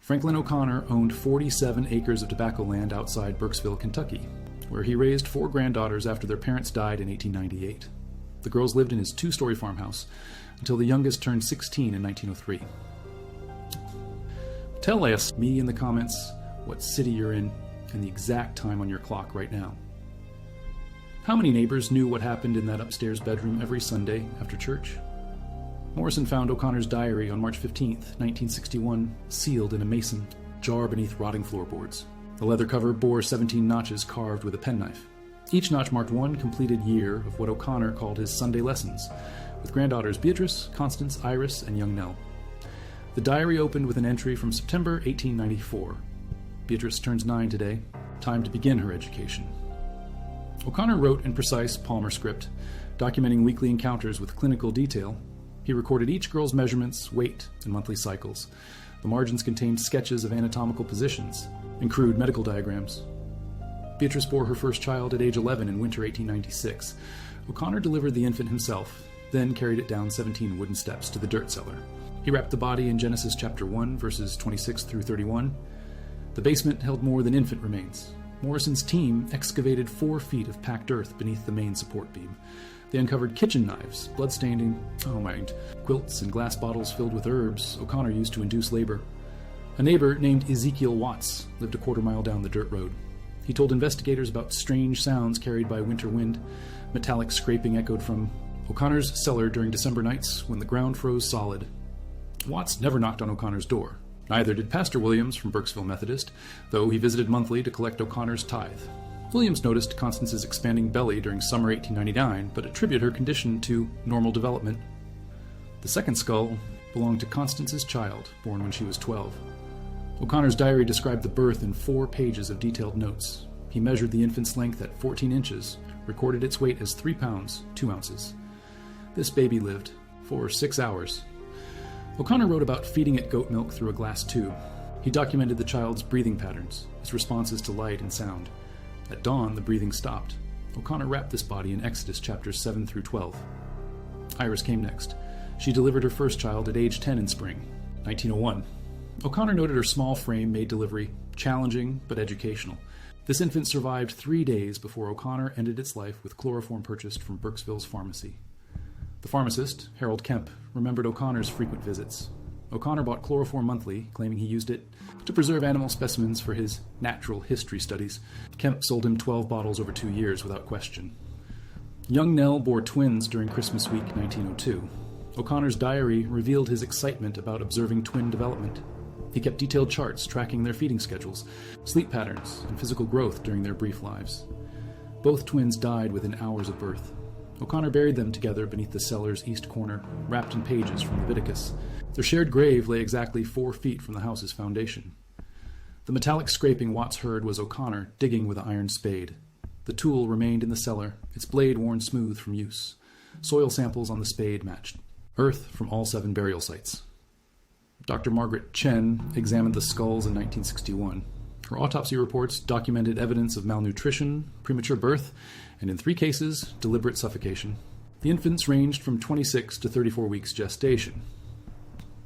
Franklin O'Connor owned 47 acres of tobacco land outside Burkesville, Kentucky, where he raised 4 granddaughters after their parents died in 1898. The girls lived in his 2-story farmhouse until the youngest turned 16 in 1903. Tell us me in the comments what city you're in and the exact time on your clock right now. How many neighbors knew what happened in that upstairs bedroom every Sunday after church? Morrison found O'Connor's diary on March 15, 1961, sealed in a mason jar beneath rotting floorboards. The leather cover bore 17 notches carved with a penknife. Each notch marked one completed year of what O'Connor called his Sunday lessons, with granddaughters Beatrice, Constance, Iris, and young Nell. The diary opened with an entry from September 1894. Beatrice turns 9 today. Time to begin her education. O'Connor wrote in precise Palmer script, documenting weekly encounters with clinical detail. He recorded each girl's measurements, weight, and monthly cycles. The margins contained sketches of anatomical positions and crude medical diagrams. Beatrice bore her first child at age 11 in winter 1896. O'Connor delivered the infant himself, then carried it down 17 wooden steps to the dirt cellar. He wrapped the body in Genesis chapter 1, verses 26 through 31. The basement held more than infant remains. Morrison's team excavated 4 feet of packed earth beneath the main support beam. They uncovered kitchen knives, blood-staining, quilts and glass bottles filled with herbs O'Connor used to induce labor. A neighbor named Ezekiel Watts lived a quarter-mile down the dirt road. He told investigators about strange sounds carried by winter wind. Metallic scraping echoed from O'Connor's cellar during December nights when the ground froze solid. Watts never knocked on O'Connor's door. Neither did Pastor Williams from Burkesville Methodist, though he visited monthly to collect O'Connor's tithe. Williams noticed Constance's expanding belly during summer 1899, but attributed her condition to normal development. The second skull belonged to Constance's child, born when she was 12. O'Connor's diary described the birth in 4 pages of detailed notes. He measured the infant's length at 14 inches, recorded its weight as 3 pounds, 2 ounces. This baby lived for 6 hours. O'Connor wrote about feeding it goat milk through a glass tube. He documented the child's breathing patterns, its responses to light and sound. At dawn, the breathing stopped. O'Connor wrapped this body in Exodus chapters 7 through 12. Iris came next. She delivered her first child at age 10 in spring, 1901. O'Connor noted her small frame made delivery challenging but educational. This infant survived 3 days before O'Connor ended its life with chloroform purchased from Burkesville's pharmacy. The pharmacist, Harold Kemp, remembered O'Connor's frequent visits. O'Connor bought chloroform monthly, claiming he used it to preserve animal specimens for his natural history studies. Kemp sold him 12 bottles over 2 years without question. Young Nell bore twins during Christmas week 1902. O'Connor's diary revealed his excitement about observing twin development. He kept detailed charts tracking their feeding schedules, sleep patterns, and physical growth during their brief lives. Both twins died within hours of birth. O'Connor buried them together beneath the cellar's east corner, wrapped in pages from Leviticus. Their shared grave lay exactly 4 feet from the house's foundation. The metallic scraping Watts heard was O'Connor digging with an iron spade. The tool remained in the cellar, its blade worn smooth from use. Soil samples on the spade matched. Earth from all 7 burial sites. Dr. Margaret Chen examined the skulls in 1961. Her autopsy reports documented evidence of malnutrition, premature birth, and in 3 cases, deliberate suffocation. The infants ranged from 26 to 34 weeks gestation.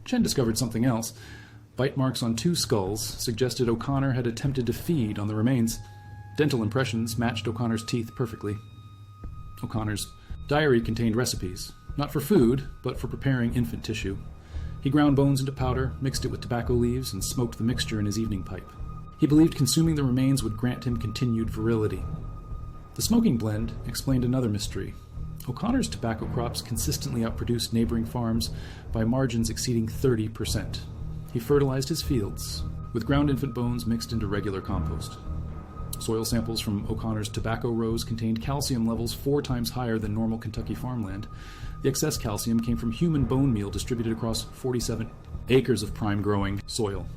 Chen discovered something else. Bite marks on 2 skulls suggested O'Connor had attempted to feed on the remains. Dental impressions matched O'Connor's teeth perfectly. O'Connor's diary contained recipes, not for food, but for preparing infant tissue. He ground bones into powder, mixed it with tobacco leaves, and smoked the mixture in his evening pipe. He believed consuming the remains would grant him continued virility. The smoking blend explained another mystery. O'Connor's tobacco crops consistently outproduced neighboring farms by margins exceeding 30%. He fertilized his fields with ground infant bones mixed into regular compost. Soil samples from O'Connor's tobacco rows contained calcium levels 4 times higher than normal Kentucky farmland. The excess calcium came from human bone meal distributed across 47 acres of prime-growing soil.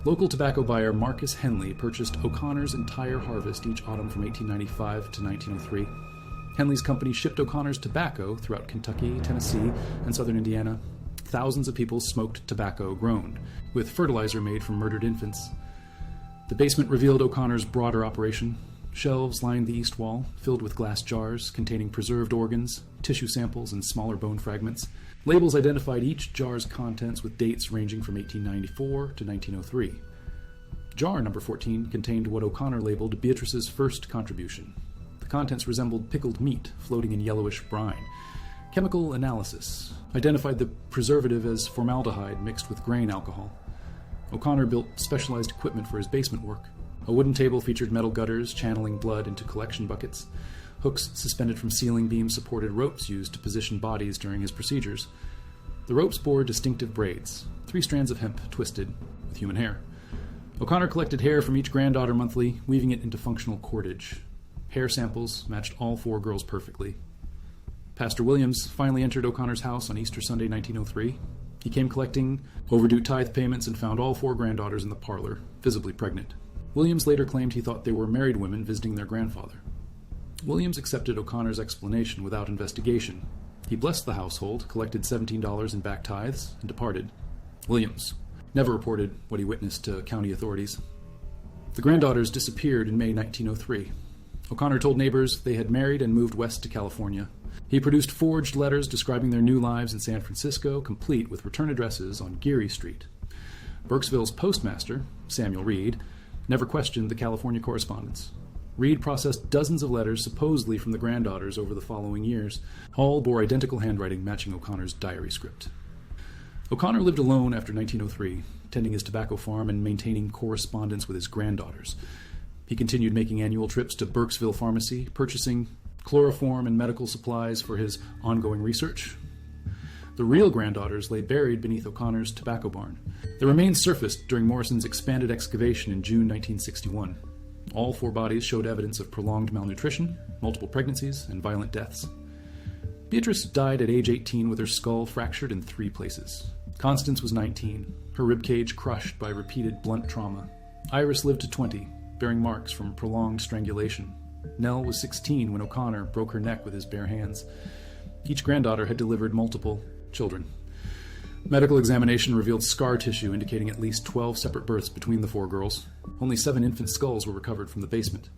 Local tobacco buyer Marcus Henley purchased O'Connor's entire harvest each autumn from 1895 to 1903. Henley's company shipped O'Connor's tobacco throughout Kentucky, Tennessee, and southern Indiana. Thousands of people smoked tobacco grown, with fertilizer made from murdered infants. The basement revealed O'Connor's broader operation. Shelves lined the east wall, filled with glass jars containing preserved organs, tissue samples, and smaller bone fragments. Labels identified each jar's contents with dates ranging from 1894 to 1903. Jar number 14 contained what O'Connor labeled Beatrice's first contribution. The contents resembled pickled meat floating in yellowish brine. Chemical analysis identified the preservative as formaldehyde mixed with grain alcohol. O'Connor built specialized equipment for his basement work. A wooden table featured metal gutters channeling blood into collection buckets. Hooks suspended from ceiling beams supported ropes used to position bodies during his procedures. The ropes bore distinctive braids, 3 strands of hemp twisted with human hair. O'Connor collected hair from each granddaughter monthly, weaving it into functional cordage. Hair samples matched all 4 girls perfectly. Pastor Williams finally entered O'Connor's house on Easter Sunday, 1903. He came collecting overdue tithe payments and found all 4 granddaughters in the parlor, visibly pregnant. Williams later claimed he thought they were married women visiting their grandfather. Williams accepted O'Connor's explanation without investigation. He blessed the household, collected $17 in back tithes, and departed. Williams never reported what he witnessed to county authorities. The granddaughters disappeared in May 1903. O'Connor told neighbors they had married and moved west to California. He produced forged letters describing their new lives in San Francisco, complete with return addresses on Geary Street. Burkesville's postmaster, Samuel Reed, never questioned the California correspondence. Reed processed dozens of letters supposedly from the granddaughters over the following years. All bore identical handwriting matching O'Connor's diary script. O'Connor lived alone after 1903, tending his tobacco farm and maintaining correspondence with his granddaughters. He continued making annual trips to Burkesville Pharmacy, purchasing chloroform and medical supplies for his ongoing research. The real granddaughters lay buried beneath O'Connor's tobacco barn. Their remains surfaced during Morrison's expanded excavation in June 1961. All 4 bodies showed evidence of prolonged malnutrition, multiple pregnancies, and violent deaths. Beatrice died at age 18 with her skull fractured in 3 places. Constance was 19, her ribcage crushed by repeated blunt trauma. Iris lived to 20, bearing marks from prolonged strangulation. Nell was 16 when O'Connor broke her neck with his bare hands. Each granddaughter had delivered multiple children. Medical examination revealed scar tissue indicating at least 12 separate births between the 4 girls. Only 7 infant skulls were recovered from the basement.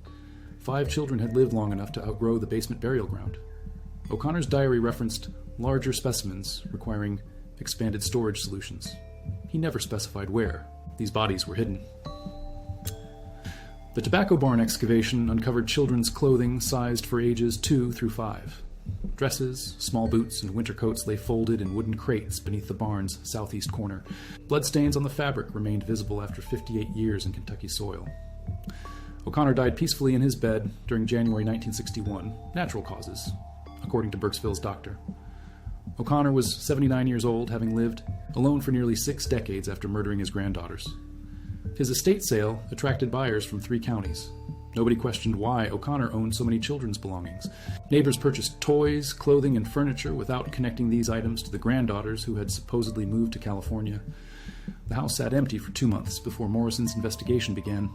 5 children had lived long enough to outgrow the basement burial ground. O'Connor's diary referenced larger specimens requiring expanded storage solutions. He never specified where these bodies were hidden. The tobacco barn excavation uncovered children's clothing sized for ages 2 through 5. Dresses, small boots, and winter coats lay folded in wooden crates beneath the barn's southeast corner. Bloodstains on the fabric remained visible after 58 years in Kentucky soil. O'Connor died peacefully in his bed during January 1961, natural causes, according to Burkesville's doctor. O'Connor was 79 years old, having lived alone for nearly 6 decades after murdering his granddaughters. His estate sale attracted buyers from 3 counties. Nobody questioned why O'Connor owned so many children's belongings. Neighbors purchased toys, clothing, and furniture without connecting these items to the granddaughters who had supposedly moved to California. The house sat empty for 2 months before Morrison's investigation began.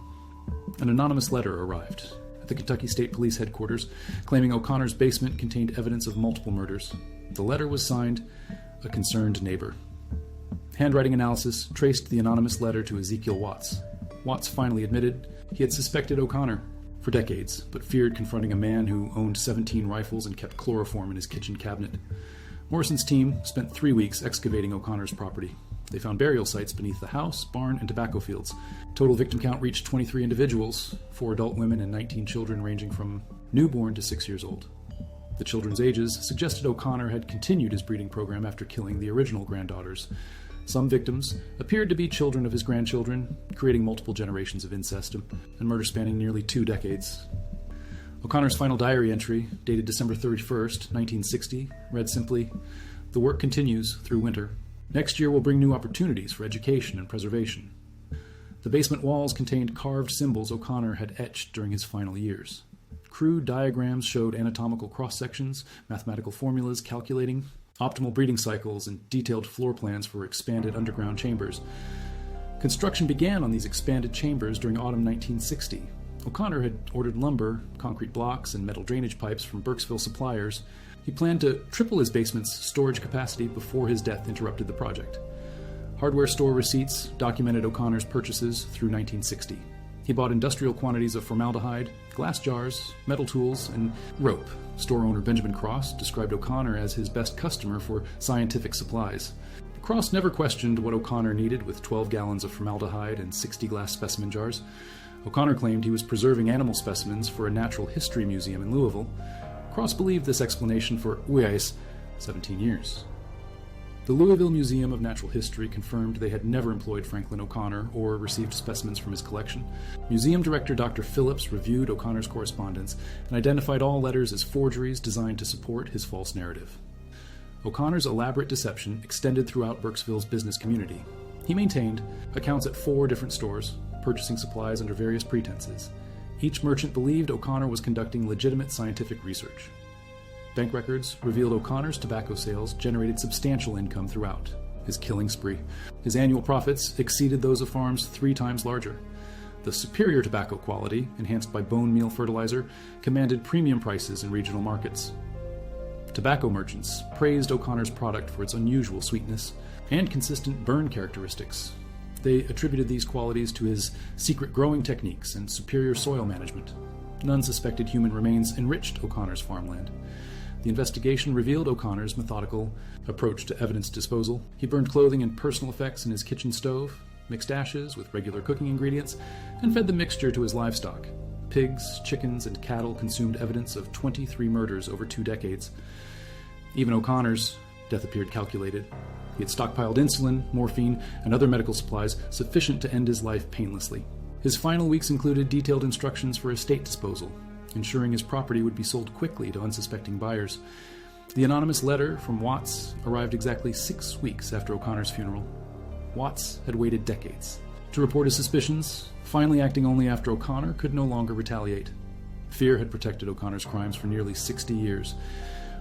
An anonymous letter arrived at the Kentucky State Police headquarters claiming O'Connor's basement contained evidence of multiple murders. The letter was signed, "A Concerned Neighbor." Handwriting analysis traced the anonymous letter to Ezekiel Watts. Watts finally admitted he had suspected O'Connor for decades, but feared confronting a man who owned 17 rifles and kept chloroform in his kitchen cabinet. Morrison's team spent 3 weeks excavating O'Connor's property. They found burial sites beneath the house, barn, and tobacco fields. Total victim count reached 23 individuals, 4 adult women and 19 children ranging from newborn to 6 years old. The children's ages suggested O'Connor had continued his breeding program after killing the original granddaughters. Some victims appeared to be children of his grandchildren, creating multiple generations of incest and murder spanning nearly 2 decades. O'Connor's final diary entry, dated December 31st, 1960, read simply, "The work continues through winter. Next year will bring new opportunities for education and preservation." The basement walls contained carved symbols O'Connor had etched during his final years. Crude diagrams showed anatomical cross-sections, mathematical formulas calculating optimal breeding cycles, and detailed floor plans for expanded underground chambers. Construction began on these expanded chambers during autumn 1960. O'Connor had ordered lumber, concrete blocks, and metal drainage pipes from Burkesville suppliers. He planned to triple his basement's storage capacity before his death interrupted the project. Hardware store receipts documented O'Connor's purchases through 1960. He bought industrial quantities of formaldehyde, glass jars, metal tools, and rope. Store owner Benjamin Cross described O'Connor as his best customer for scientific supplies. Cross never questioned what O'Connor needed with 12 gallons of formaldehyde and 60 glass specimen jars. O'Connor claimed he was preserving animal specimens for a natural history museum in Louisville. Cross believed this explanation for 17 years. The Louisville Museum of Natural History confirmed they had never employed Franklin O'Connor or received specimens from his collection. Museum director Dr. Phillips reviewed O'Connor's correspondence and identified all letters as forgeries designed to support his false narrative. O'Connor's elaborate deception extended throughout Burkesville's business community. He maintained accounts at 4 different stores, purchasing supplies under various pretenses. Each merchant believed O'Connor was conducting legitimate scientific research. Bank records revealed O'Connor's tobacco sales generated substantial income throughout his killing spree. His annual profits exceeded those of farms 3 times larger. The superior tobacco quality, enhanced by bone meal fertilizer, commanded premium prices in regional markets. Tobacco merchants praised O'Connor's product for its unusual sweetness and consistent burn characteristics. They attributed these qualities to his secret growing techniques and superior soil management. None suspected human remains enriched O'Connor's farmland. The investigation revealed O'Connor's methodical approach to evidence disposal. He burned clothing and personal effects in his kitchen stove, mixed ashes with regular cooking ingredients, and fed the mixture to his livestock. Pigs, chickens, and cattle consumed evidence of 23 murders over 2 decades. Even O'Connor's death appeared calculated. He had stockpiled insulin, morphine, and other medical supplies sufficient to end his life painlessly. His final weeks included detailed instructions for estate disposal, ensuring his property would be sold quickly to unsuspecting buyers. The anonymous letter from Watts arrived exactly 6 weeks after O'Connor's funeral. Watts had waited decades to report his suspicions, finally acting only after O'Connor could no longer retaliate. Fear had protected O'Connor's crimes for nearly 60 years.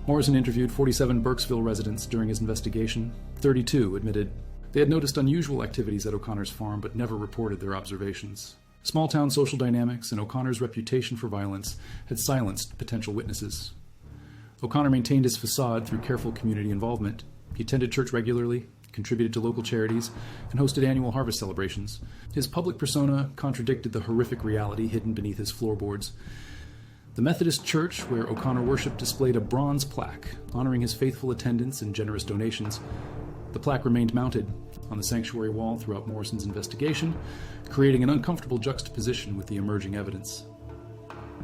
Morrison interviewed 47 Burkesville residents during his investigation. 32 admitted they had noticed unusual activities at O'Connor's farm but never reported their observations. Small-town social dynamics and O'Connor's reputation for violence had silenced potential witnesses. O'Connor maintained his facade through careful community involvement. He attended church regularly, contributed to local charities, and hosted annual harvest celebrations. His public persona contradicted the horrific reality hidden beneath his floorboards. The Methodist Church where O'Connor worshipped displayed a bronze plaque honoring his faithful attendance and generous donations. The plaque remained mounted on the sanctuary wall throughout Morrison's investigation, creating an uncomfortable juxtaposition with the emerging evidence.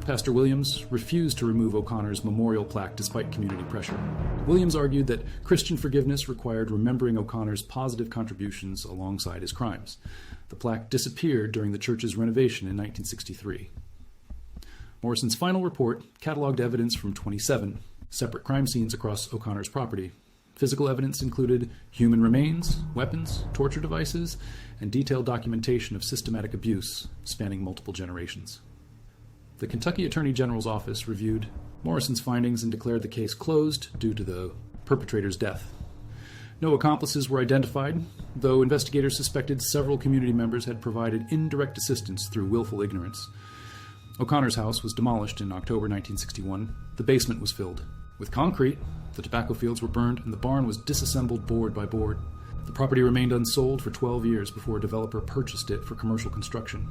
Pastor Williams refused to remove O'Connor's memorial plaque despite community pressure. Williams argued that Christian forgiveness required remembering O'Connor's positive contributions alongside his crimes. The plaque disappeared during the church's renovation in 1963. Morrison's final report cataloged evidence from 27 separate crime scenes across O'Connor's property. Physical evidence included human remains, weapons, torture devices, and detailed documentation of systematic abuse spanning multiple generations. The Kentucky Attorney General's office reviewed Morrison's findings and declared the case closed due to the perpetrator's death. No accomplices were identified, though investigators suspected several community members had provided indirect assistance through willful ignorance. O'Connor's house was demolished in October 1961. The basement was filled with concrete, the tobacco fields were burned, and the barn was disassembled board by board. The property remained unsold for 12 years before a developer purchased it for commercial construction.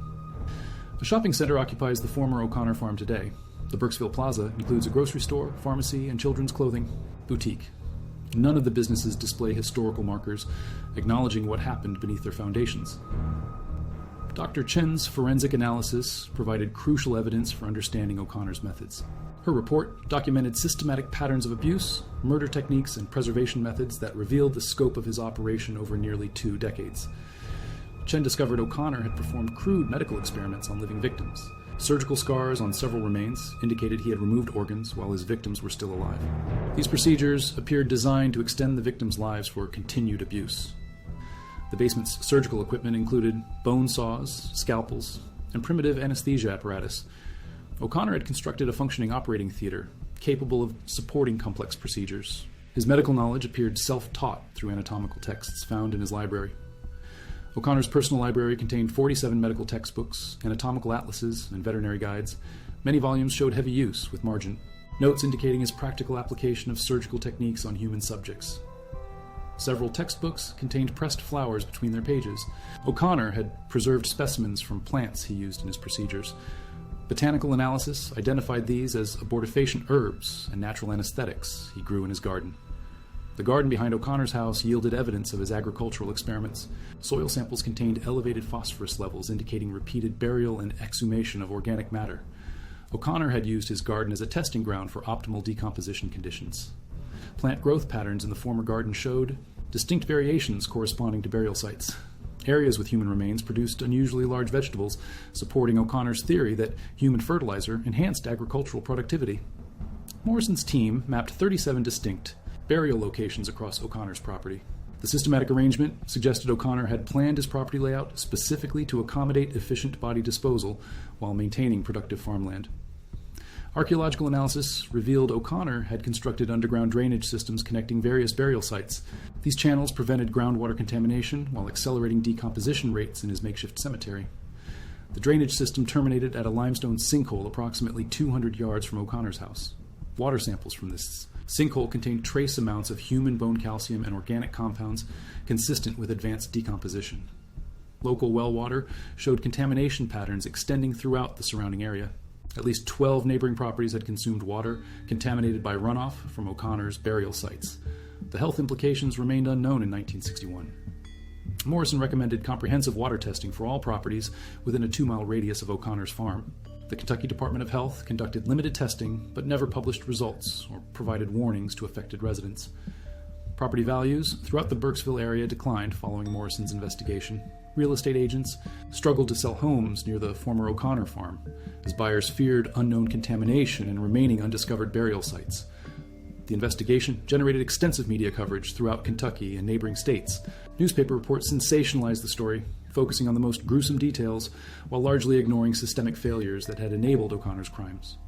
A shopping center occupies the former O'Connor farm today. The Burkesville Plaza includes a grocery store, pharmacy, and children's clothing boutique. None of the businesses display historical markers acknowledging what happened beneath their foundations. Dr. Chen's forensic analysis provided crucial evidence for understanding O'Connor's methods. Her report documented systematic patterns of abuse, murder techniques, and preservation methods that revealed the scope of his operation over nearly 2 decades. Chen discovered O'Connor had performed crude medical experiments on living victims. Surgical scars on several remains indicated he had removed organs while his victims were still alive. These procedures appeared designed to extend the victims' lives for continued abuse. The basement's surgical equipment included bone saws, scalpels, and primitive anesthesia apparatus. O'Connor had constructed a functioning operating theater, capable of supporting complex procedures. His medical knowledge appeared self-taught through anatomical texts found in his library. O'Connor's personal library contained 47 medical textbooks, anatomical atlases, and veterinary guides. Many volumes showed heavy use, with margin notes indicating his practical application of surgical techniques on human subjects. Several textbooks contained pressed flowers between their pages. O'Connor had preserved specimens from plants he used in his procedures. Botanical analysis identified these as abortifacient herbs and natural anesthetics he grew in his garden. The garden behind O'Connor's house yielded evidence of his agricultural experiments. Soil samples contained elevated phosphorus levels indicating repeated burial and exhumation of organic matter. O'Connor had used his garden as a testing ground for optimal decomposition conditions. Plant growth patterns in the former garden showed distinct variations corresponding to burial sites. Areas with human remains produced unusually large vegetables, supporting O'Connor's theory that human fertilizer enhanced agricultural productivity. Morrison's team mapped 37 distinct burial locations across O'Connor's property. The systematic arrangement suggested O'Connor had planned his property layout specifically to accommodate efficient body disposal while maintaining productive farmland. Archaeological analysis revealed O'Connor had constructed underground drainage systems connecting various burial sites. These channels prevented groundwater contamination while accelerating decomposition rates in his makeshift cemetery. The drainage system terminated at a limestone sinkhole approximately 200 yards from O'Connor's house. Water samples from this sinkhole contained trace amounts of human bone calcium and organic compounds consistent with advanced decomposition. Local well water showed contamination patterns extending throughout the surrounding area. At least 12 neighboring properties had consumed water contaminated by runoff from O'Connor's burial sites. The health implications remained unknown in 1961. Morrison recommended comprehensive water testing for all properties within a 2-mile radius of O'Connor's farm. The Kentucky Department of Health conducted limited testing but never published results or provided warnings to affected residents. Property values throughout the Burkesville area declined following Morrison's investigation. Real estate agents struggled to sell homes near the former O'Connor farm, as buyers feared unknown contamination and remaining undiscovered burial sites. The investigation generated extensive media coverage throughout Kentucky and neighboring states. Newspaper reports sensationalized the story, focusing on the most gruesome details while largely ignoring systemic failures that had enabled O'Connor's crimes.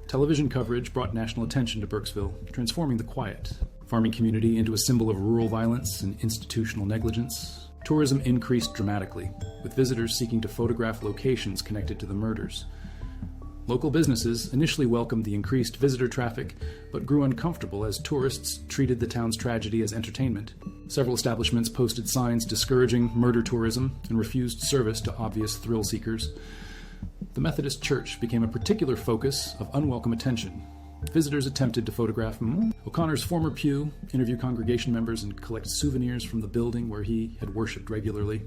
Television coverage brought national attention to Burkesville, transforming the quiet farming community into a symbol of rural violence and institutional negligence. Tourism increased dramatically, with visitors seeking to photograph locations connected to the murders. Local businesses initially welcomed the increased visitor traffic, but grew uncomfortable as tourists treated the town's tragedy as entertainment. Several establishments posted signs discouraging murder tourism and refused service to obvious thrill seekers. The Methodist Church became a particular focus of unwelcome attention. Visitors attempted to photograph O'Connor's former pew, interview congregation members, and collect souvenirs from the building where he had worshipped regularly.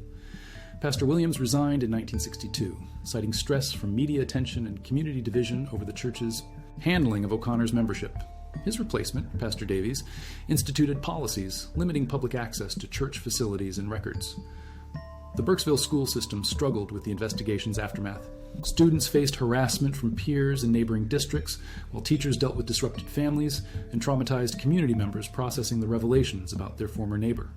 Pastor Williams resigned in 1962, citing stress from media attention and community division over the church's handling of O'Connor's membership. His replacement, Pastor Davies, instituted policies limiting public access to church facilities and records. The Burkesville school system struggled with the investigation's aftermath. Students faced harassment from peers in neighboring districts, while teachers dealt with disrupted families and traumatized community members processing the revelations about their former neighbor.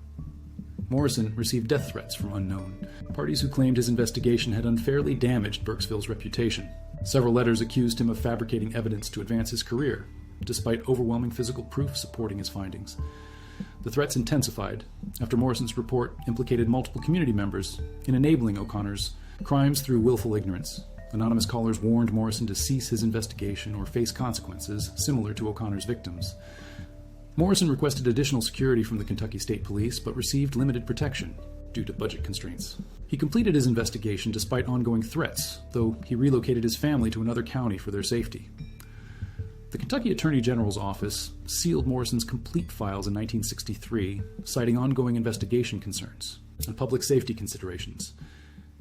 Morrison received death threats from unknown parties who claimed his investigation had unfairly damaged Burkesville's reputation. Several letters accused him of fabricating evidence to advance his career, despite overwhelming physical proof supporting his findings. The threats intensified after Morrison's report implicated multiple community members in enabling O'Connor's crimes through willful ignorance. Anonymous callers warned Morrison to cease his investigation or face consequences similar to O'Connor's victims. Morrison requested additional security from the Kentucky State Police, but received limited protection due to budget constraints. He completed his investigation despite ongoing threats, though he relocated his family to another county for their safety. The Kentucky Attorney General's office sealed Morrison's complete files in 1963, citing ongoing investigation concerns and public safety considerations.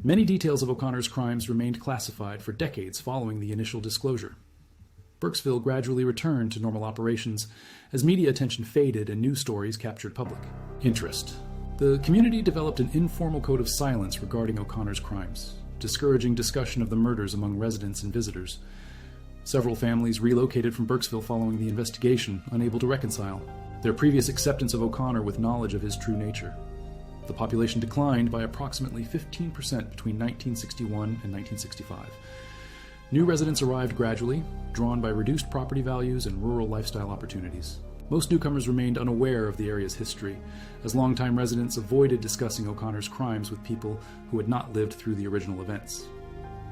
Many details of O'Connor's crimes remained classified for decades following the initial disclosure. Burkesville gradually returned to normal operations as media attention faded and news stories captured public interest. The community developed an informal code of silence regarding O'Connor's crimes, discouraging discussion of the murders among residents and visitors. Several families relocated from Burkesville following the investigation, unable to reconcile their previous acceptance of O'Connor with knowledge of his true nature. The population declined by approximately 15% between 1961 and 1965. New residents arrived gradually, drawn by reduced property values and rural lifestyle opportunities. Most newcomers remained unaware of the area's history, as longtime residents avoided discussing O'Connor's crimes with people who had not lived through the original events.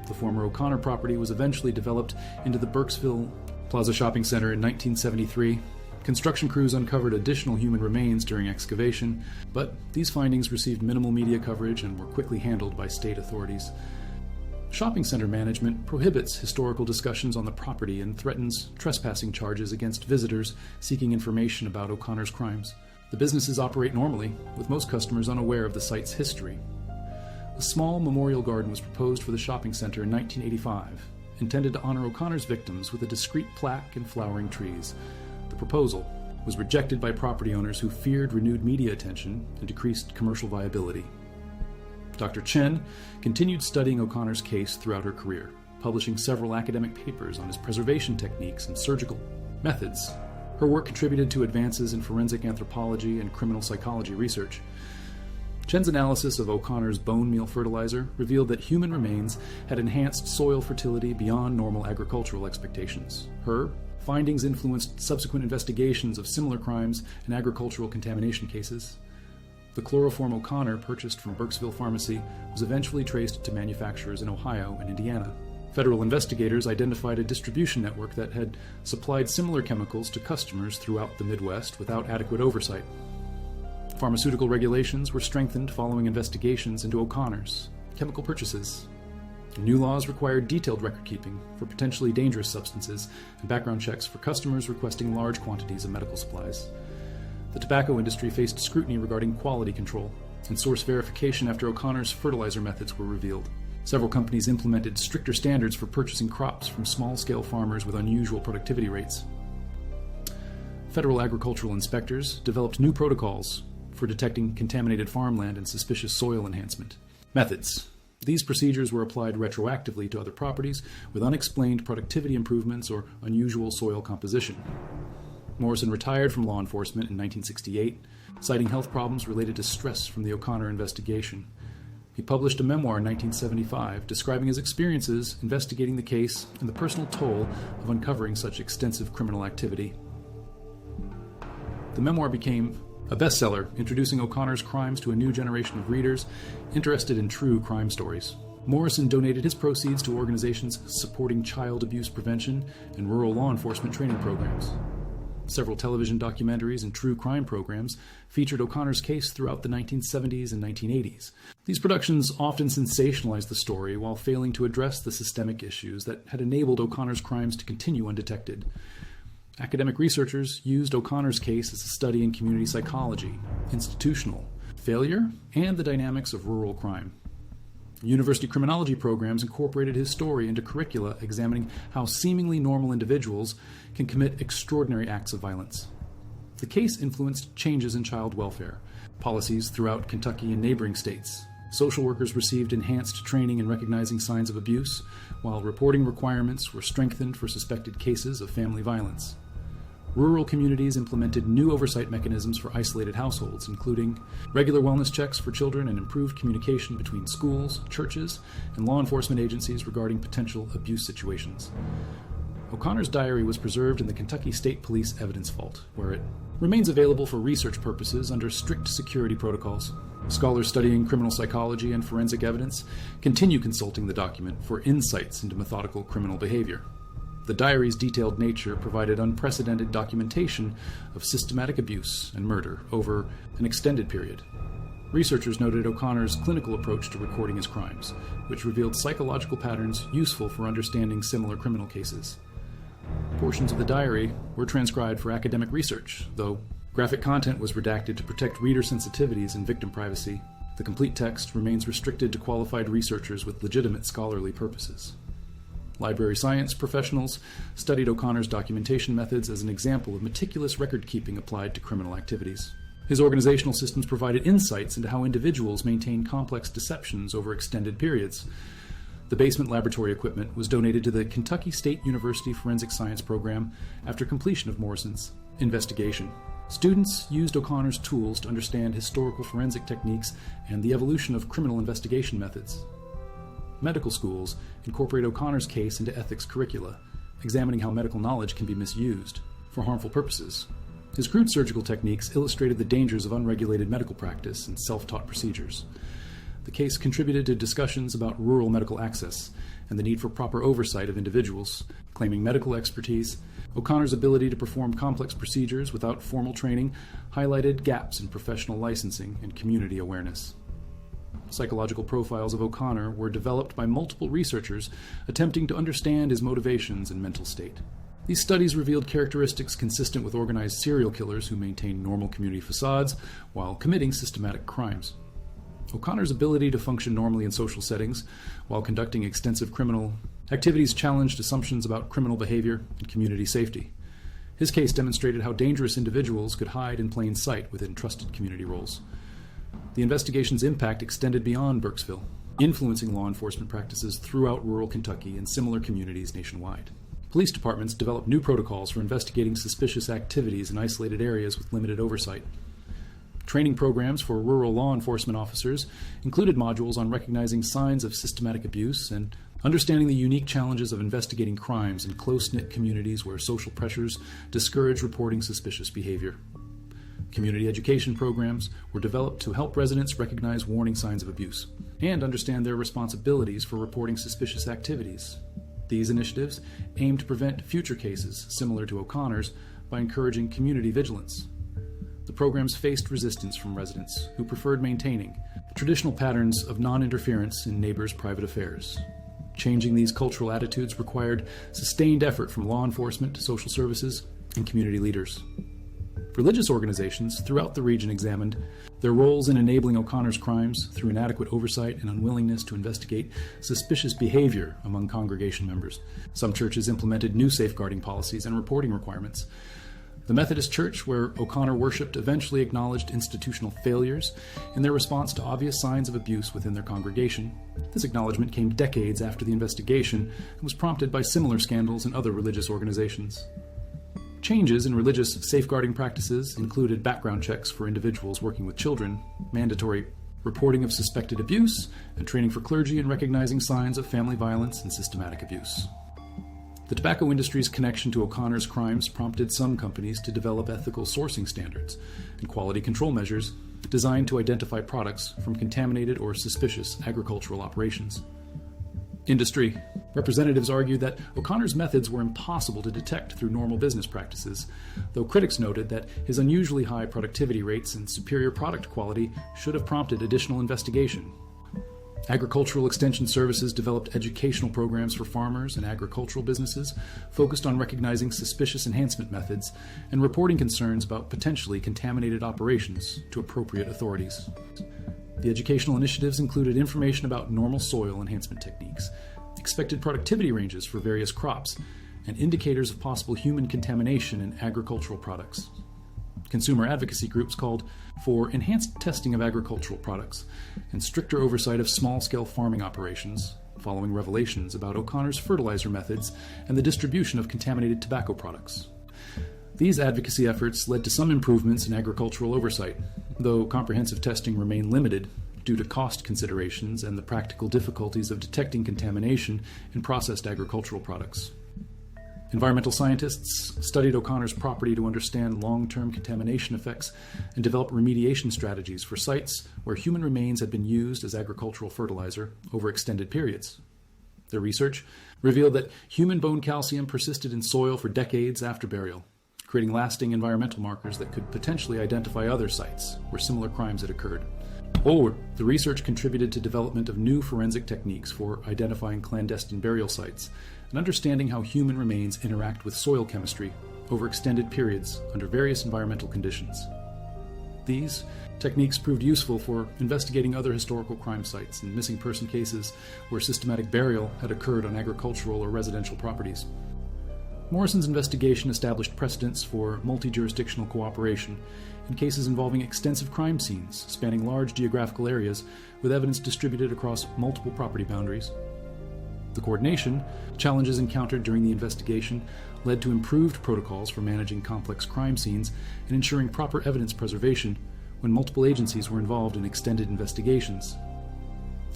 The former O'Connor property was eventually developed into the Burkesville Plaza Shopping Center in 1973. Construction crews uncovered additional human remains during excavation, but these findings received minimal media coverage and were quickly handled by state authorities. Shopping center management prohibits historical discussions on the property and threatens trespassing charges against visitors seeking information about O'Connor's crimes. The businesses operate normally, with most customers unaware of the site's history. A small memorial garden was proposed for the shopping center in 1985, intended to honor O'Connor's victims with a discreet plaque and flowering trees. The proposal was rejected by property owners who feared renewed media attention and decreased commercial viability. Dr. Chen continued studying O'Connor's case throughout her career, publishing several academic papers on his preservation techniques and surgical methods. Her work contributed to advances in forensic anthropology and criminal psychology research. Chen's analysis of O'Connor's bone meal fertilizer revealed that human remains had enhanced soil fertility beyond normal agricultural expectations. Her findings influenced subsequent investigations of similar crimes and agricultural contamination cases. The chloroform O'Connor, purchased from Burkesville Pharmacy, was eventually traced to manufacturers in Ohio and Indiana. Federal investigators identified a distribution network that had supplied similar chemicals to customers throughout the Midwest without adequate oversight. Pharmaceutical regulations were strengthened following investigations into O'Connor's chemical purchases. New laws required detailed record-keeping for potentially dangerous substances and background checks for customers requesting large quantities of medical supplies. The tobacco industry faced scrutiny regarding quality control and source verification after O'Connor's fertilizer methods were revealed. Several companies implemented stricter standards for purchasing crops from small-scale farmers with unusual productivity rates. Federal agricultural inspectors developed new protocols for detecting contaminated farmland and suspicious soil enhancement methods. These procedures were applied retroactively to other properties with unexplained productivity improvements or unusual soil composition. Morrison retired from law enforcement in 1968, citing health problems related to stress from the O'Connor investigation. He published a memoir in 1975 describing his experiences investigating the case and the personal toll of uncovering such extensive criminal activity. The memoir became a bestseller, introducing O'Connor's crimes to a new generation of readers interested in true crime stories. Morrison donated his proceeds to organizations supporting child abuse prevention and rural law enforcement training programs. Several television documentaries and true crime programs featured O'Connor's case throughout the 1970s and 1980s. These productions often sensationalized the story while failing to address the systemic issues that had enabled O'Connor's crimes to continue undetected. Academic researchers used O'Connor's case as a study in community psychology, institutional failure, and the dynamics of rural crime. University criminology programs incorporated his story into curricula examining how seemingly normal individuals can commit extraordinary acts of violence. The case influenced changes in child welfare policies throughout Kentucky and neighboring states. Social workers received enhanced training in recognizing signs of abuse, while reporting requirements were strengthened for suspected cases of family violence. Rural communities implemented new oversight mechanisms for isolated households, including regular wellness checks for children and improved communication between schools, churches, and law enforcement agencies regarding potential abuse situations. O'Connor's diary was preserved in the Kentucky State Police Evidence Vault, where it remains available for research purposes under strict security protocols. Scholars studying criminal psychology and forensic evidence continue consulting the document for insights into methodical criminal behavior. The diary's detailed nature provided unprecedented documentation of systematic abuse and murder over an extended period. Researchers noted O'Connor's clinical approach to recording his crimes, which revealed psychological patterns useful for understanding similar criminal cases. Portions of the diary were transcribed for academic research, though graphic content was redacted to protect reader sensitivities and victim privacy. The complete text remains restricted to qualified researchers with legitimate scholarly purposes. Library science professionals studied O'Connor's documentation methods as an example of meticulous record-keeping applied to criminal activities. His organizational systems provided insights into how individuals maintain complex deceptions over extended periods. The basement laboratory equipment was donated to the Kentucky State University Forensic Science Program after completion of Morrison's investigation. Students used O'Connor's tools to understand historical forensic techniques and the evolution of criminal investigation methods. Medical schools incorporate O'Connor's case into ethics curricula, examining how medical knowledge can be misused for harmful purposes. His crude surgical techniques illustrated the dangers of unregulated medical practice and self-taught procedures. The case contributed to discussions about rural medical access and the need for proper oversight of individuals claiming medical expertise O'Connor's ability to perform complex procedures without formal training highlighted gaps in professional licensing and community awareness. Psychological profiles of O'Connor were developed by multiple researchers attempting to understand his motivations and mental state. These studies revealed characteristics consistent with organized serial killers who maintain normal community facades while committing systematic crimes. O'Connor's ability to function normally in social settings while conducting extensive criminal activities challenged assumptions about criminal behavior and community safety. His case demonstrated how dangerous individuals could hide in plain sight within trusted community roles. The investigation's impact extended beyond Burkesville, influencing law enforcement practices throughout rural Kentucky and similar communities nationwide. Police departments developed new protocols for investigating suspicious activities in isolated areas with limited oversight. Training programs for rural law enforcement officers included modules on recognizing signs of systematic abuse and understanding the unique challenges of investigating crimes in close-knit communities where social pressures discourage reporting suspicious behavior. Community education programs were developed to help residents recognize warning signs of abuse and understand their responsibilities for reporting suspicious activities. These initiatives aim to prevent future cases similar to O'Connor's by encouraging community vigilance. The programs faced resistance from residents who preferred maintaining traditional patterns of non-interference in neighbors' private affairs. Changing these cultural attitudes required sustained effort from law enforcement, social services, and community leaders. Religious organizations throughout the region examined their roles in enabling O'Connor's crimes through inadequate oversight and unwillingness to investigate suspicious behavior among congregation members. Some churches implemented new safeguarding policies and reporting requirements. The Methodist Church, where O'Connor worshipped, eventually acknowledged institutional failures in their response to obvious signs of abuse within their congregation. This acknowledgement came decades after the investigation and was prompted by similar scandals in other religious organizations. Changes in religious safeguarding practices included background checks for individuals working with children, mandatory reporting of suspected abuse, and training for clergy in recognizing signs of family violence and systematic abuse. The tobacco industry's connection to O'Connor's crimes prompted some companies to develop ethical sourcing standards and quality control measures designed to identify products from contaminated or suspicious agricultural operations. Industry representatives argued that O'Connor's methods were impossible to detect through normal business practices, though critics noted that his unusually high productivity rates and superior product quality should have prompted additional investigation. Agricultural Extension Services developed educational programs for farmers and agricultural businesses focused on recognizing suspicious enhancement methods and reporting concerns about potentially contaminated operations to appropriate authorities. The educational initiatives included information about normal soil enhancement techniques, expected productivity ranges for various crops, and indicators of possible human contamination in agricultural products. Consumer advocacy groups called for enhanced testing of agricultural products and stricter oversight of small-scale farming operations, following revelations about O'Connor's fertilizer methods and the distribution of contaminated tobacco products. These advocacy efforts led to some improvements in agricultural oversight, though comprehensive testing remained limited due to cost considerations and the practical difficulties of detecting contamination in processed agricultural products. Environmental scientists studied O'Connor's property to understand long-term contamination effects and develop remediation strategies for sites where human remains had been used as agricultural fertilizer over extended periods. Their research revealed that human bone calcium persisted in soil for decades after burial, creating lasting environmental markers that could potentially identify other sites where similar crimes had occurred. Or, the research contributed to development of new forensic techniques for identifying clandestine burial sites and understanding how human remains interact with soil chemistry over extended periods under various environmental conditions. These techniques proved useful for investigating other historical crime sites and missing person cases where systematic burial had occurred on agricultural or residential properties. Morrison's investigation established precedents for multi-jurisdictional cooperation in cases involving extensive crime scenes spanning large geographical areas with evidence distributed across multiple property boundaries. The coordination challenges encountered during the investigation led to improved protocols for managing complex crime scenes and ensuring proper evidence preservation when multiple agencies were involved in extended investigations.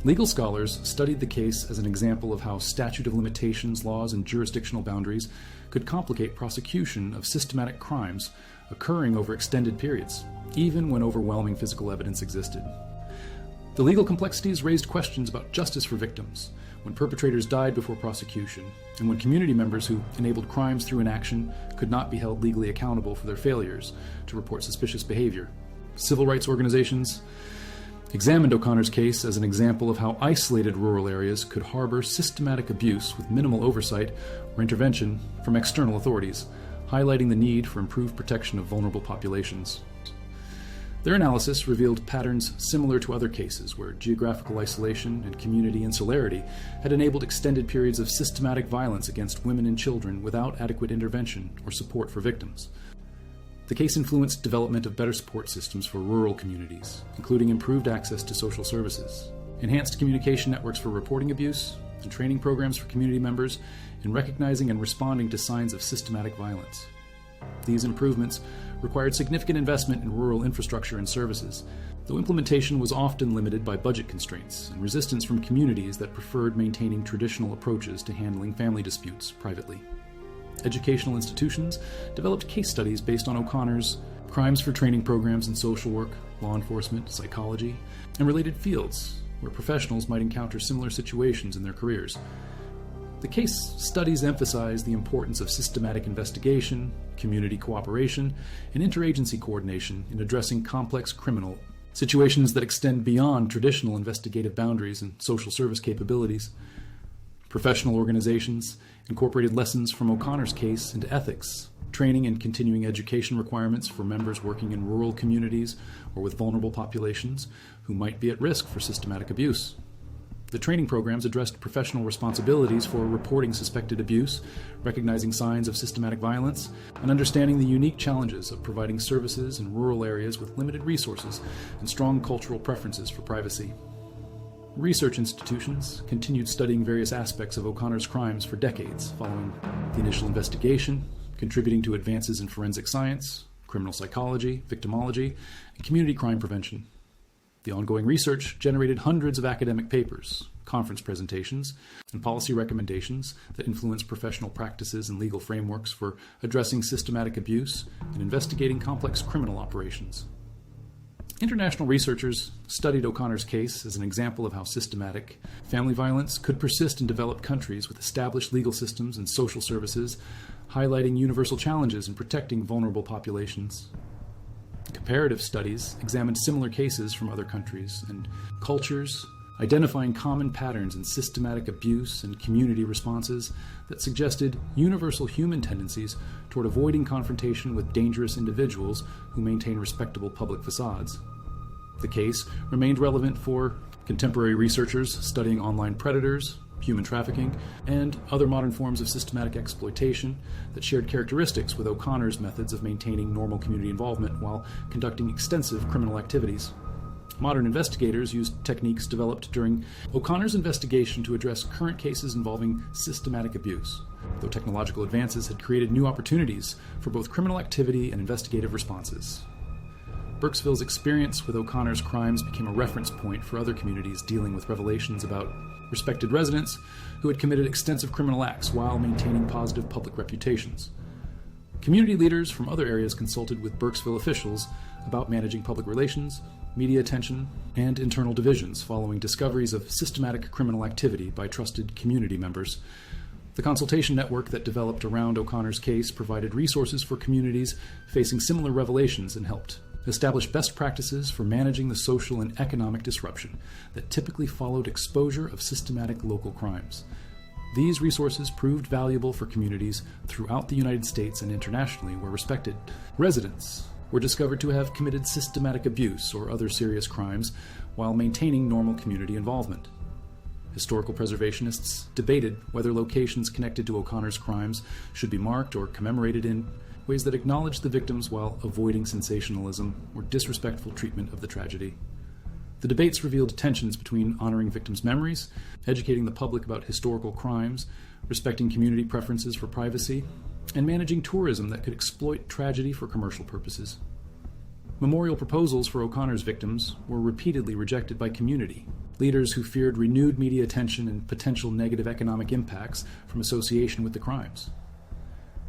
Legal scholars studied the case as an example of how statute of limitations laws and jurisdictional boundaries could complicate prosecution of systematic crimes occurring over extended periods, even when overwhelming physical evidence existed. The legal complexities raised questions about justice for victims, when perpetrators died before prosecution, and when community members who enabled crimes through inaction could not be held legally accountable for their failures to report suspicious behavior. Civil rights organizations examined O'Connor's case as an example of how isolated rural areas could harbor systematic abuse with minimal oversight or intervention from external authorities, highlighting the need for improved protection of vulnerable populations. Their analysis revealed patterns similar to other cases where geographical isolation and community insularity had enabled extended periods of systematic violence against women and children without adequate intervention or support for victims. The case influenced development of better support systems for rural communities, including improved access to social services, enhanced communication networks for reporting abuse, and training programs for community members in recognizing and responding to signs of systematic violence. These improvements required significant investment in rural infrastructure and services, though implementation was often limited by budget constraints and resistance from communities that preferred maintaining traditional approaches to handling family disputes privately. Educational institutions developed case studies based on O'Connor's crimes for training programs in social work, law enforcement, psychology, and related fields where professionals might encounter similar situations in their careers. The case studies emphasize the importance of systematic investigation, community cooperation, and interagency coordination in addressing complex criminal situations that extend beyond traditional investigative boundaries and social service capabilities. Professional organizations incorporated lessons from O'Connor's case into ethics, training and continuing education requirements for members working in rural communities or with vulnerable populations who might be at risk for systematic abuse. The training programs addressed professional responsibilities for reporting suspected abuse, recognizing signs of systematic violence, and understanding the unique challenges of providing services in rural areas with limited resources and strong cultural preferences for privacy. Research institutions continued studying various aspects of O'Connor's crimes for decades following the initial investigation, contributing to advances in forensic science, criminal psychology, victimology, and community crime prevention. The ongoing research generated hundreds of academic papers, conference presentations, and policy recommendations that influence professional practices and legal frameworks for addressing systematic abuse and investigating complex criminal operations. International researchers studied O'Connor's case as an example of how systematic family violence could persist in developed countries with established legal systems and social services, highlighting universal challenges in protecting vulnerable populations. Comparative studies examined similar cases from other countries and cultures, identifying common patterns in systematic abuse and community responses that suggested universal human tendencies toward avoiding confrontation with dangerous individuals who maintain respectable public facades. The case remained relevant for contemporary researchers studying online predators, human trafficking, and other modern forms of systematic exploitation that shared characteristics with O'Connor's methods of maintaining normal community involvement while conducting extensive criminal activities. Modern investigators used techniques developed during O'Connor's investigation to address current cases involving systematic abuse, though technological advances had created new opportunities for both criminal activity and investigative responses. Burkesville's experience with O'Connor's crimes became a reference point for other communities dealing with revelations about respected residents who had committed extensive criminal acts while maintaining positive public reputations. Community leaders from other areas consulted with Burkesville officials about managing public relations, media attention, and internal divisions following discoveries of systematic criminal activity by trusted community members. The consultation network that developed around O'Connor's case provided resources for communities facing similar revelations and helped establish best practices for managing the social and economic disruption that typically followed exposure of systematic local crimes. These resources proved valuable for communities throughout the United States and internationally where respected residents were discovered to have committed systematic abuse or other serious crimes while maintaining normal community involvement. Historical preservationists debated whether locations connected to O'Connor's crimes should be marked or commemorated in ways that acknowledged the victims while avoiding sensationalism or disrespectful treatment of the tragedy. The debates revealed tensions between honoring victims' memories, educating the public about historical crimes, respecting community preferences for privacy, and managing tourism that could exploit tragedy for commercial purposes. Memorial proposals for O'Connor's victims were repeatedly rejected by community leaders who feared renewed media attention and potential negative economic impacts from association with the crimes.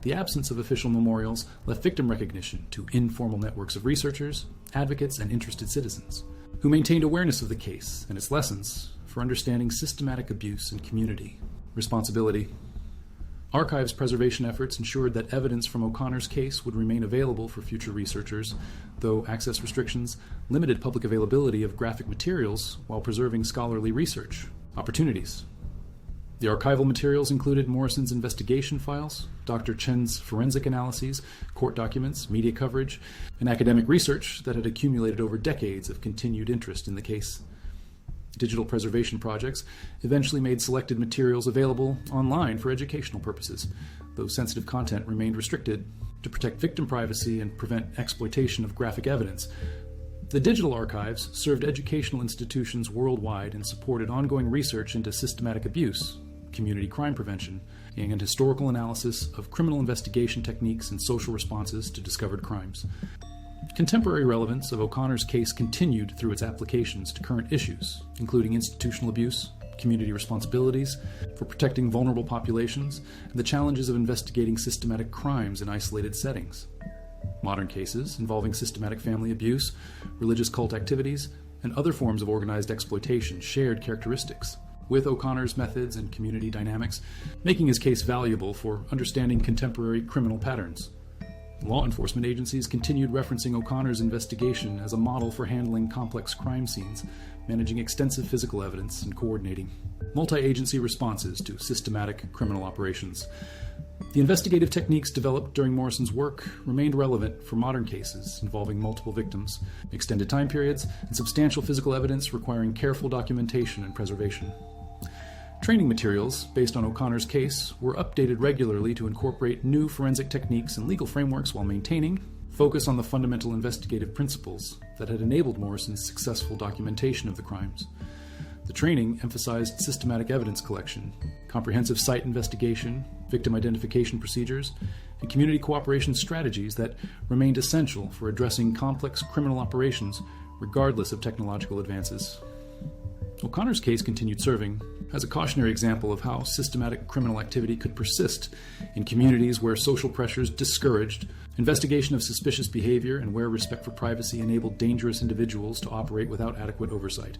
The absence of official memorials left victim recognition to informal networks of researchers, advocates, and interested citizens. who maintained awareness of the case and its lessons for understanding systematic abuse and community responsibility. Archives preservation efforts ensured that evidence from O'Connor's case would remain available for future researchers, though access restrictions limited public availability of graphic materials while preserving scholarly research opportunities. The archival materials included Morrison's investigation files, Dr. Chen's forensic analyses, court documents, media coverage, and academic research that had accumulated over decades of continued interest in the case. Digital preservation projects eventually made selected materials available online for educational purposes, though sensitive content remained restricted to protect victim privacy and prevent exploitation of graphic evidence. The digital archives served educational institutions worldwide and supported ongoing research into systematic abuse, community crime prevention, and historical analysis of criminal investigation techniques and social responses to discovered crimes. Contemporary relevance of O'Connor's case continued through its applications to current issues, including institutional abuse, community responsibilities for protecting vulnerable populations, and the challenges of investigating systematic crimes in isolated settings. Modern cases involving systematic family abuse, religious cult activities, and other forms of organized exploitation shared characteristics with O'Connor's methods and community dynamics, making his case valuable for understanding contemporary criminal patterns. Law enforcement agencies continued referencing O'Connor's investigation as a model for handling complex crime scenes, managing extensive physical evidence, and coordinating multi-agency responses to systematic criminal operations. The investigative techniques developed during Morrison's work remained relevant for modern cases involving multiple victims, extended time periods, and substantial physical evidence requiring careful documentation and preservation. Training materials based on O'Connor's case were updated regularly to incorporate new forensic techniques and legal frameworks while maintaining focus on the fundamental investigative principles that had enabled Morrison's successful documentation of the crimes. The training emphasized systematic evidence collection, comprehensive site investigation, victim identification procedures, and community cooperation strategies that remained essential for addressing complex criminal operations regardless of technological advances. O'Connor's case continued serving as a cautionary example of how systematic criminal activity could persist in communities where social pressures discouraged investigation of suspicious behavior and where respect for privacy enabled dangerous individuals to operate without adequate oversight.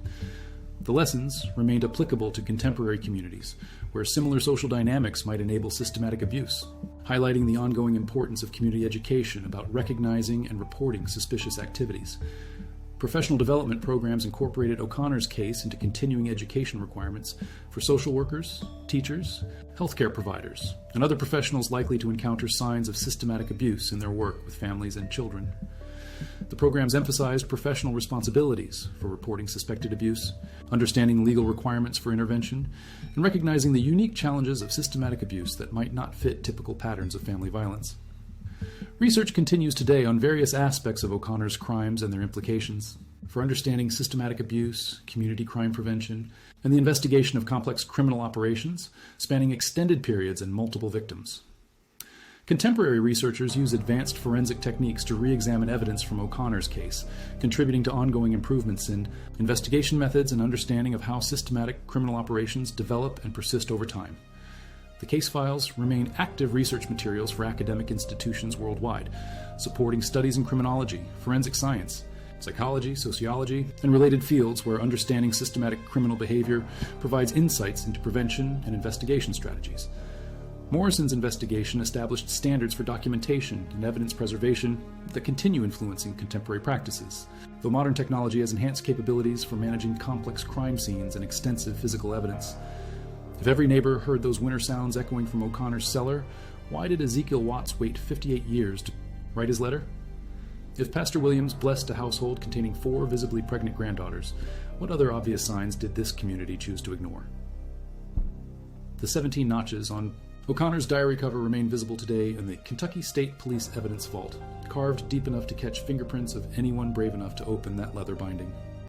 The lessons remained applicable to contemporary communities, where similar social dynamics might enable systematic abuse, highlighting the ongoing importance of community education about recognizing and reporting suspicious activities. Professional development programs incorporated O'Connor's case into continuing education requirements for social workers, teachers, healthcare providers, and other professionals likely to encounter signs of systematic abuse in their work with families and children. The programs emphasized professional responsibilities for reporting suspected abuse, understanding legal requirements for intervention, and recognizing the unique challenges of systematic abuse that might not fit typical patterns of family violence. Research continues today on various aspects of O'Connor's crimes and their implications for understanding systematic abuse, community crime prevention, and the investigation of complex criminal operations spanning extended periods and multiple victims. Contemporary researchers use advanced forensic techniques to re-examine evidence from O'Connor's case, contributing to ongoing improvements in investigation methods and understanding of how systematic criminal operations develop and persist over time. The case files remain active research materials for academic institutions worldwide, supporting studies in criminology, forensic science, psychology, sociology, and related fields where understanding systematic criminal behavior provides insights into prevention and investigation strategies. Morrison's investigation established standards for documentation and evidence preservation that continue influencing contemporary practices, though modern technology has enhanced capabilities for managing complex crime scenes and extensive physical evidence. If every neighbor heard those winter sounds echoing from O'Connor's cellar, why did Ezekiel Watts wait 58 years to write his letter? If Pastor Williams blessed a household containing 4 visibly pregnant granddaughters, what other obvious signs did this community choose to ignore? The 17 notches on O'Connor's diary cover remain visible today in the Kentucky State Police Evidence Vault, carved deep enough to catch fingerprints of anyone brave enough to open that leather binding.